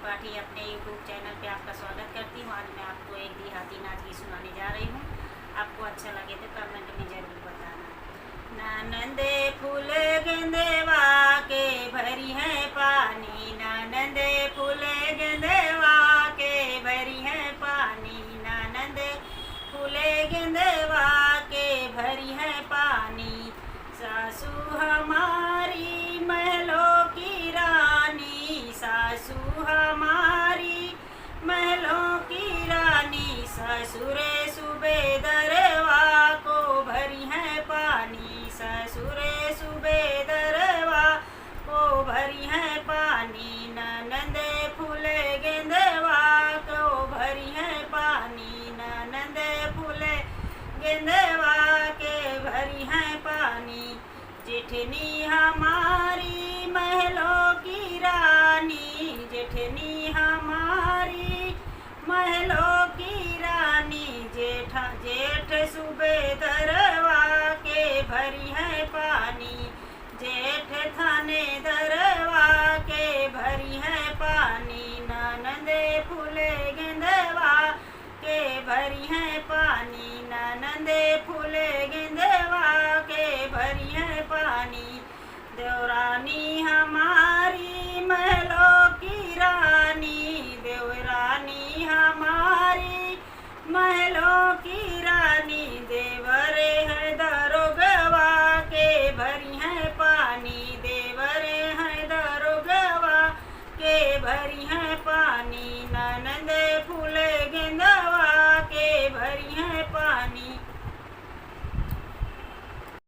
त्रिपाठी अपने YouTube channel पे आपका स्वागत करती हूँ। आज मैं आपको एक देहाती नाच गीत सुनाने जा रही हूँ। आपको अच्छा लगे तो कमेंट में ज़रूर बताना। ननंदे फूल गेंदेवा के भरी है पानी, ननंदे फूल गेंदेवा के भरी है पानी, ननंदे फूल गेंदेवा के भरी है पानी। सासू हमारी महलों की रानी, सासू हमारी महलों की रानी, ससुर सूबेदारवा को भरी है पानी, ससुर सूबेदारवा को भरी है पानी। ननंद फूल गेंदवा को भरी है पानी, ननंद फूल गेंदवा के भरी है पानी। जेठनी हमारी महलों की रानी, जेठनी हमारी महलों की रानी, जेठ सूबेदारवा के भरी है पानी, जेठ थानेदारवा के भरी है पानी। ननंद फूल गेंदवा के भरी है पानी, ननंद फूल गेंदवा के भरी है पानी। देवरानी हमारी